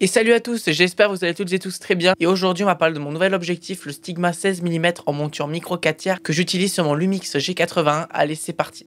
Et salut à tous, j'espère que vous allez toutes et tous très bien. Et aujourd'hui, on va parler de mon nouvel objectif, le Stigma 16 mm en monture micro 4 tiers que j'utilise sur mon Lumix G81. Allez, c'est parti.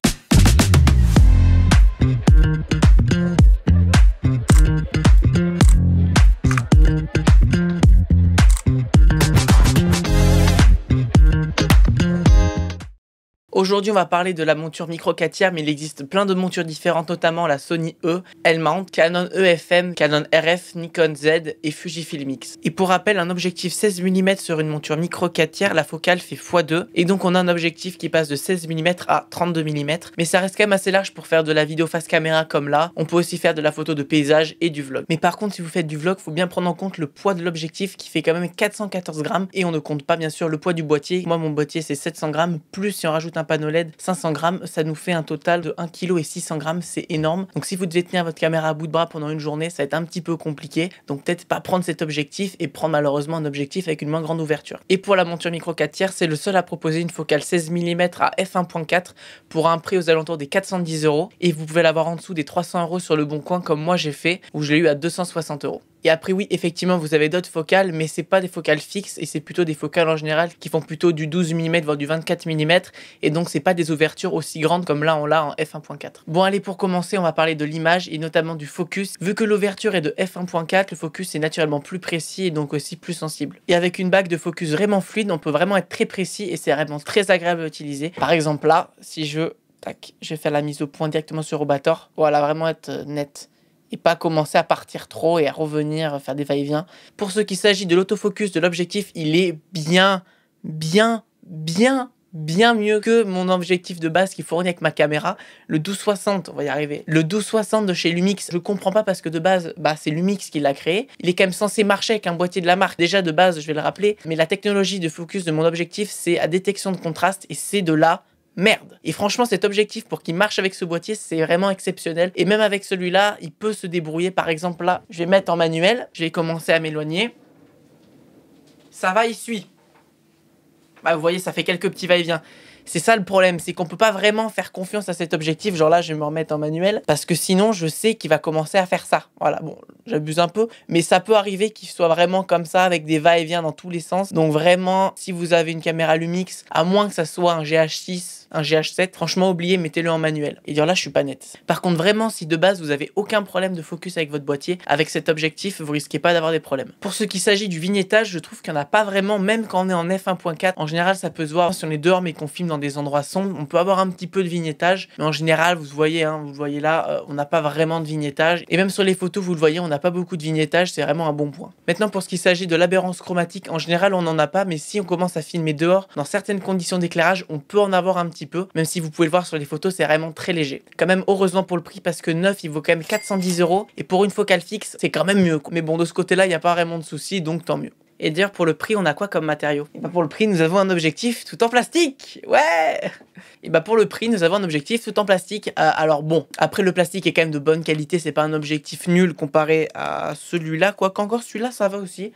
Aujourd'hui, on va parler de la monture micro 4 tiers, mais il existe plein de montures différentes, notamment la Sony E, L-mount, Canon EFM, Canon RF, Nikon Z et Fujifilm X. Et pour rappel, un objectif 16 mm sur une monture micro 4 tiers, la focale fait x2, et donc on a un objectif qui passe de 16 mm à 32 mm, mais ça reste quand même assez large pour faire de la vidéo face caméra comme là. On peut aussi faire de la photo de paysage et du vlog. Mais par contre, si vous faites du vlog, il faut bien prendre en compte le poids de l'objectif qui fait quand même 414 grammes, et on ne compte pas bien sûr le poids du boîtier. Moi, mon boîtier c'est 700 grammes, plus si on rajoute un panneau LED 500 grammes, ça nous fait un total de 1 kg et 600 grammes, c'est énorme. Donc si vous devez tenir votre caméra à bout de bras pendant une journée, ça va être un petit peu compliqué. Donc peut-être pas prendre cet objectif et prendre malheureusement un objectif avec une moins grande ouverture. Et pour la monture micro 4 tiers, c'est le seul à proposer une focale 16 mm à f1.4 pour un prix aux alentours des 410 €. Et vous pouvez l'avoir en dessous des 300 € sur le bon coin comme moi j'ai fait, où je l'ai eu à 260 €. Et après oui, effectivement, vous avez d'autres focales, mais c'est pas des focales fixes et c'est plutôt des focales en général qui font plutôt du 12 mm voire du 24 mm, et donc c'est pas des ouvertures aussi grandes comme là on l'a en f1.4. Bon allez, pour commencer, on va parler de l'image et notamment du focus. Vu que l'ouverture est de f1.4, le focus est naturellement plus précis et donc aussi plus sensible. Et avec une bague de focus vraiment fluide, on peut vraiment être très précis et c'est vraiment très agréable à utiliser. Par exemple là, si je vais faire la mise au point directement sur Robator, voilà, vraiment être net. Et pas commencer à partir trop et à revenir faire des va-et-vient. Pour ce qui s'agit de l'autofocus de l'objectif, il est bien mieux que mon objectif de base qui fournit avec ma caméra, le 12-60, on va y arriver. Le 12-60 de chez Lumix, je comprends pas parce que de base, c'est Lumix qui l'a créé. Il est quand même censé marcher avec un boîtier de la marque. Déjà de base, je vais le rappeler, mais la technologie de focus de mon objectif, c'est à détection de contraste et c'est de la merde. Et franchement, cet objectif, pour qu'il marche avec ce boîtier, c'est vraiment exceptionnel. Et même avec celui-là, il peut se débrouiller. Par exemple, là, je vais mettre en manuel. Je vais commencer à m'éloigner. Ça va, il suit. Vous voyez, ça fait quelques petits va-et-vient. C'est ça le problème, c'est qu'on peut pas vraiment faire confiance à cet objectif. Genre là, je vais me remettre en manuel parce que sinon, je sais qu'il va commencer à faire ça. Voilà, bon, j'abuse un peu, mais ça peut arriver qu'il soit vraiment comme ça avec des va-et-vient dans tous les sens. Donc vraiment, si vous avez une caméra Lumix, à moins que ça soit un GH6, un GH7, franchement, oubliez, mettez-le en manuel. Et dire là, je suis pas net. Par contre, vraiment, si de base, vous avez aucun problème de focus avec votre boîtier, avec cet objectif, vous risquez pas d'avoir des problèmes. Pour ce qui s'agit du vignettage, je trouve qu'il n'y en a pas vraiment, même quand on est en f1.4. En général, ça peut se voir si on est dehors mais qu'on filme dans des endroits sombres. On peut avoir un petit peu de vignettage, mais en général, vous voyez là, on n'a pas vraiment de vignettage. Et même sur les photos, vous le voyez, on n'a pas beaucoup de vignettage, c'est vraiment un bon point. Maintenant, pour ce qui s'agit de l'aberrance chromatique, en général, on n'en a pas, mais si on commence à filmer dehors, dans certaines conditions d'éclairage, on peut en avoir un petit peu, même si vous pouvez le voir sur les photos, c'est vraiment très léger. Quand même, heureusement pour le prix, parce que neuf, il vaut quand même 410 €, et pour une focale fixe, c'est quand même mieux. Mais bon, de ce côté-là, il n'y a pas vraiment de soucis, donc tant mieux. Et d'ailleurs, pour le prix, on a quoi comme matériau? Et pour le prix, nous avons un objectif tout en plastique. Ouais. Et pour le prix, nous avons un objectif tout en plastique. Alors bon, après le plastique est quand même de bonne qualité, c'est pas un objectif nul comparé à celui-là, quoi qu'encore celui-là, ça va aussi.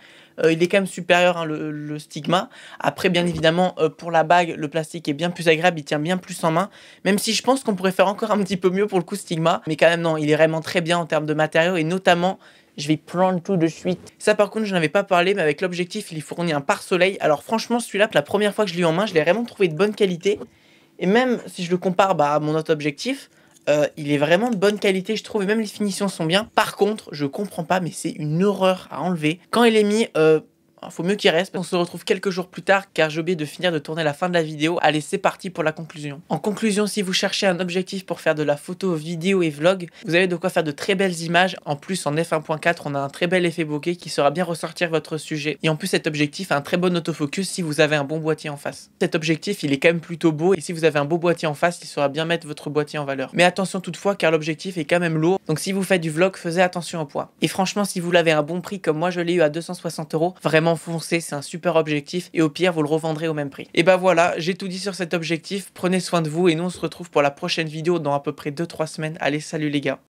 Il est quand même supérieur, le Stigma. Après, bien évidemment, pour la bague, le plastique est bien plus agréable, il tient bien plus en main. Même si je pense qu'on pourrait faire encore un petit peu mieux pour le coup Stigma. Mais quand même, non, il est vraiment très bien en termes de matériaux et notamment... Je vais prendre tout de suite. Ça par contre je n'avais pas parlé, mais avec l'objectif il fournit un pare-soleil. Alors franchement celui-là, la première fois que je l'ai eu en main, je l'ai vraiment trouvé de bonne qualité. Et même si je le compare à mon autre objectif, il est vraiment de bonne qualité je trouve. Et même les finitions sont bien. Par contre je comprends pas, mais c'est une horreur à enlever. Quand il est mis... faut mieux qu'il reste. On se retrouve quelques jours plus tard car j'ai oublié de finir de tourner la fin de la vidéo. Allez, c'est parti pour la conclusion. En conclusion, si vous cherchez un objectif pour faire de la photo, vidéo et vlog, vous avez de quoi faire de très belles images. En plus, en f1.4, on a un très bel effet bokeh qui saura bien ressortir votre sujet. Et en plus, cet objectif a un très bon autofocus si vous avez un bon boîtier en face. Cet objectif, il est quand même plutôt beau et si vous avez un beau boîtier en face, il saura bien mettre votre boîtier en valeur. Mais attention toutefois car l'objectif est quand même lourd. Donc si vous faites du vlog, faites attention au poids. Et franchement, si vous l'avez à un bon prix comme moi je l'ai eu à 260 €, vraiment foncez, c'est un super objectif et au pire vous le revendrez au même prix. Et voilà, j'ai tout dit sur cet objectif, prenez soin de vous et nous on se retrouve pour la prochaine vidéo dans à peu près 2-3 semaines. Allez, salut les gars.